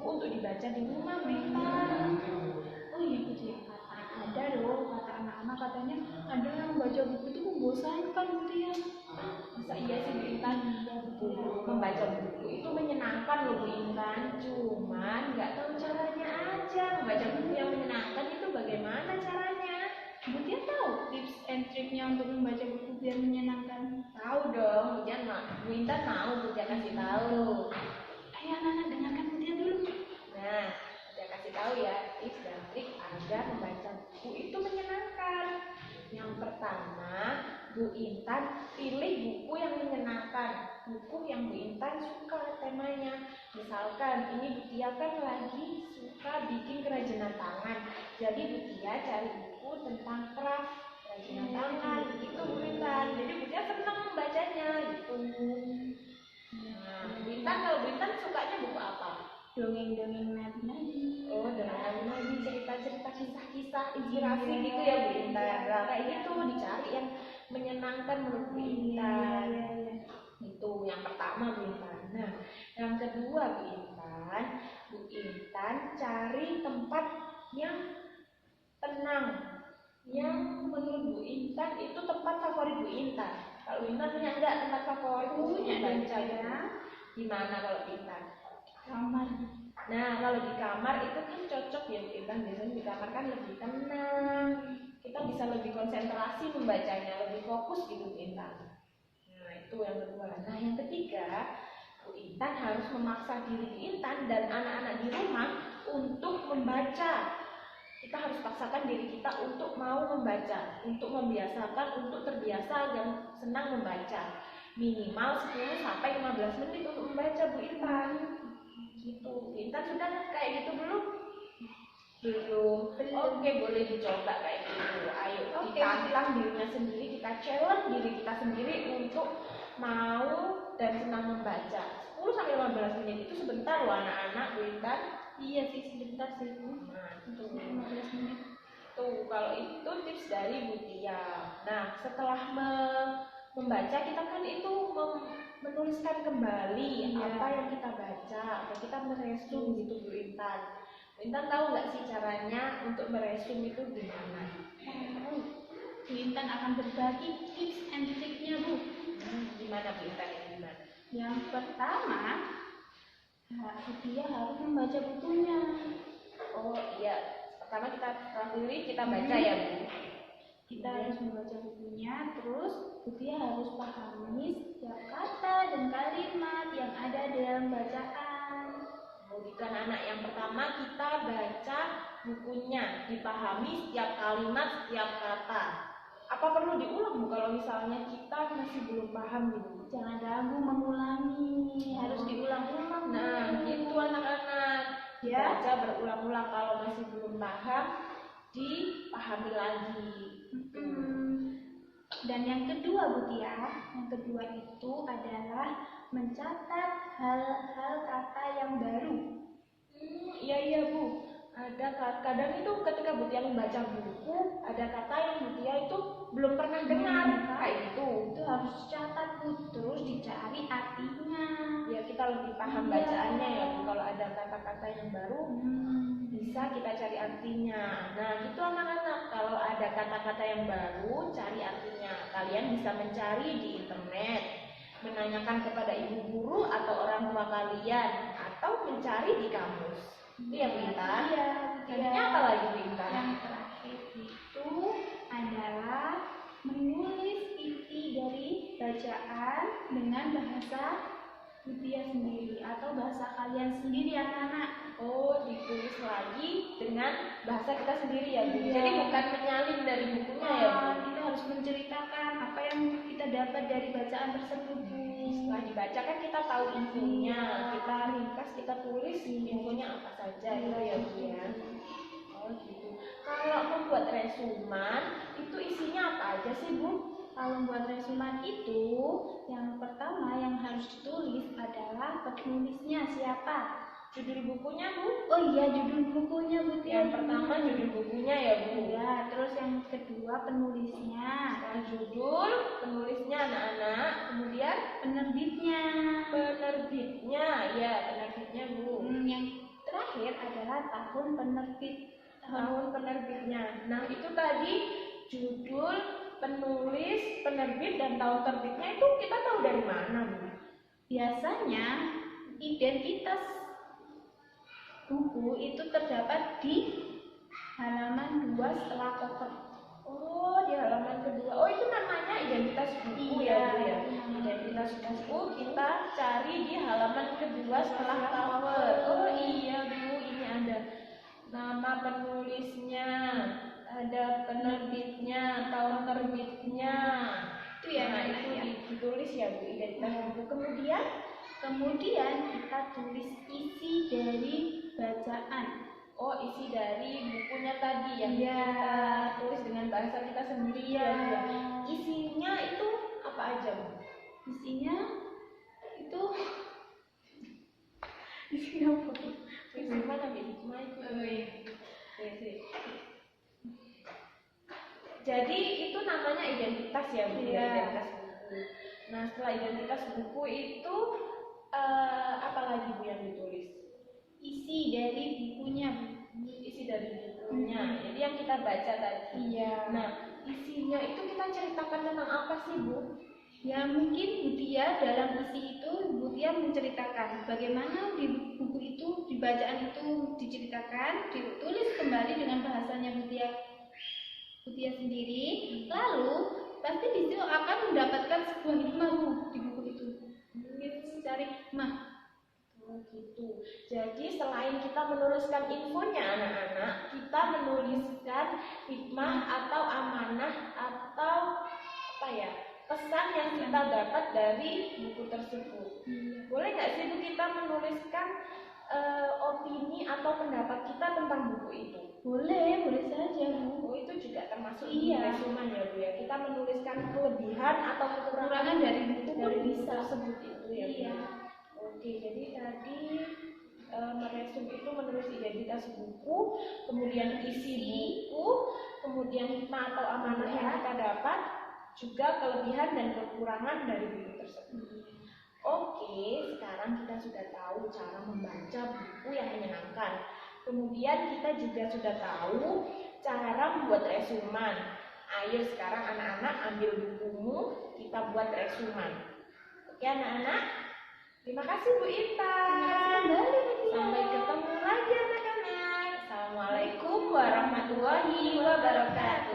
untuk dibaca di rumah, Bu Intan. Oh iya Bu Tia, ada loh kata anak-anak, katanya ada yang baca buku itu membosankan Bu Tia. Masa iya sih Bu Intan? Membaca buku itu menyenangkan loh Bu Intan, cuman nggak tahu caranya aja. Membaca buku yang menyenangkan itu bagaimana caranya? Bu Tia tahu tips and triknya untuk membaca buku biar menyenangkan? Tahu dong, Bu Intan mau Bu Tia kasih tahu. Ayo anak-anak dengarkan Bu Tia dulu. Nah, saya kasih tahu ya tips dan trik agar membaca buku itu menyenangkan. Yang pertama, Bu Intan pilih buku yang menyenangkan, buku yang Bu Intan suka temanya. Misalkan ini Bu Tia kan lagi suka bikin kerajinan tangan, jadi Bu Tia cari buku tentang craft, kerajinan tangan, itu Bu Intan. Jadi Bu Tia senang membacanya gitu. Nah, Bu Intan kalau Bu Intan sukanya buku apa? Dongeng-dongeng nabi-nabi. Oh, dongeng nabi, cerita-cerita, kisah-kisah, inspirasi gitu ya Bu Intan. Nah, kayak gitu dicari yang menyenangkan menurut Bu Intan. Itu yang pertama Bu Intan. Nah, yang kedua Bu Intan cari tempat yang tenang, yang menurut Bu Intan itu tempat favorit Bu Intan. Kalau Bu Intan punya enggak tempat favorit untuk baca ya? Di mana kalau Bu Intan? Kamar. Nah, kalau di kamar itu kan cocok ya Bu Intan, biasanya di kamar kan lebih tenang, kita bisa lebih konsentrasi membacanya, lebih fokus gitu Bu Intan. Nah, itu yang kedua. Nah, yang ketiga, Bu Intan harus memaksa diri Bu Intan dan anak-anak di rumah untuk membaca. Kita harus paksakan diri kita untuk mau membaca, untuk membiasakan, untuk terbiasa yang senang membaca. Minimal 10 sampai 15 menit untuk membaca Bu Intan. Gitu. Intan sudah kayak gitu belum? Oke, boleh dicoba kayak gitu. Ayo ditantang dirinya sendiri, kita challenge diri kita sendiri untuk mau dan senang membaca. 10 sampai 15 menit itu sebentar loh anak-anak Bu Intan. Iya sih, sebentar sih Bu. Nah, itu 15 menit. Tuh, kalau itu tips dari Bu Tia. Nah, setelah membaca kita kan itu menuliskan kembali apa yang kita baca atau kita meresum gitu Bu Intan. Bu Intan tahu nggak sih caranya untuk meresum itu gimana? Bu Intan akan berbagi tips and triknya Bu. Gimana Bu Intan ini gimana? Yang pertama, Bu Tia harus membaca bukunya. Oh iya, pertama kita baca ya Bu. Kita harus membaca bukunya, terus Bu Tia harus pahami setiap kata dan kalimat yang ada dalam bacaan. Bukan anak, yang pertama kita baca bukunya, dipahami setiap kalimat, setiap kata. Apa perlu diulang Bu kalau misalnya kita masih belum paham gitu? Jangan ragu mengulangi, harus diulang-ulang. Nah, itu anak-anak ya, baca berulang-ulang, kalau masih belum paham dipahami lagi. Dan yang kedua Bu Tia, yang kedua itu adalah mencatat hal-hal kata yang baru. Iya Bu, ada kadang itu ketika Bu Tia membaca buku, ada kata yang Bu Tia itu belum pernah dengar, kayak gitu. Itu harus dicatat Bu, terus dicari artinya. Ya, kita lebih paham bacaannya ya Bu. Kalau ada kata-kata yang baru, bisa kita cari artinya. Nah, itu anak-anak, kalau ada kata-kata yang baru, cari artinya. Kalian bisa mencari di internet, menanyakan kepada ibu guru atau orang tua kalian, atau mencari di kamus. Iya Bu Intan? Iya. Artinya apa lagi Bu Intan? Yang terakhir itu adalah menulis inti dari bacaan dengan bahasa Bu Tia sendiri atau bahasa kalian sendiri anak-anak. Oh, ditulis lagi dengan bahasa kita sendiri ya Bu. Jadi bukan menyalin dari bukunya ya Bu. Kita harus menceritakan apa yang kita dapat dari bacaan tersebut Bu. Setelah dibaca kan kita tahu infonya, kita ringkas, kita tulis infonya apa saja itu ya Bu ya. Oh gitu. Kalau membuat resuman itu isinya apa aja sih Bu? Kalau membuat resuman itu yang pertama yang harus ditulis adalah penulisnya siapa. Judul bukunya Bu? Oh iya, judul bukunya Bu. Yang pertama judul bukunya ya Bu. Ya, terus yang kedua penulisnya. Setelah judul, penulisnya anak-anak, kemudian penerbitnya. Penerbitnya, ya penerbitnya Bu. Yang terakhir terakhir adalah tahun penerbit. Tahun penerbitnya. Nah, itu tadi judul, penulis, penerbit, dan tahun terbitnya itu kita tahu dari mana, Bu? Biasanya identitas buku itu terdapat di halaman 2 setelah cover. Oh, di halaman kedua. Oh, itu namanya identitas buku ya, Bu ya. Identitas buku kita cari di halaman kedua setelah cover. Oh iya, Bu, ini ada nama penulisnya, ada penerbitnya, tahun terbitnya. Itu ya, Nah, itu ditulis ya, Bu, identitas buku. Kemudian kita tulis isi dari bacaan. Oh, isi dari bukunya tadi yang Iya. kita tulis dengan bahasa kita sendiri ya, Bu. Isinya itu apa aja, Bu? Isinya itu isinya apa? Gimana, Bu? Hikmah itu. Jadi itu namanya identitas ya, Bu, Iya. identitas buku. Nah, setelah identitas buku itu apa lagi, Bu, yang ditulis? Isi dari bukunya. Isi dari bukunya. Jadi yang kita baca tadi. Iya. Nah, isinya itu kita ceritakan tentang apa sih, Bu? Ya mungkin Mutia dalam isi itu Mutia menceritakan bagaimana di buku itu, di bacaan itu diceritakan, ditulis kembali dengan bahasanya Mutia sendiri. Lalu pasti di situ akan mendapatkan sebuah hikmah Bu, di buku itu. Mungkin cari hikmah. Oh gitu. Jadi selain kita menuliskan infonya anak-anak, kita menuliskan hikmah atau amanah atau apa ya, pesan yang kita dapat dari buku tersebut. Boleh nggak sih, Bu, kita menuliskan opini atau pendapat kita tentang buku itu? Boleh saja Bu. Oh, itu juga termasuk Iya. resumen ya, Bu ya. Kita menuliskan kelebihan atau kekurangan dari buku pun dari buku bisa. tersebut itu ya, Bu. Iya. Oke, jadi tadi meresum itu menulis identitas buku, kemudian isi buku, kemudian hikmah atau amanah yang kita dapat, juga kelebihan dan kekurangan dari buku tersebut. Oke, sekarang kita sudah tahu cara membaca buku yang menyenangkan. Kemudian kita juga sudah tahu cara membuat resumen. Ayo sekarang anak-anak ambil bukumu, kita buat resumen. Oke anak-anak, terima kasih Bu Intan. Sampai ketemu lagi anak-anak. Assalamualaikum warahmatullahi wabarakatuh.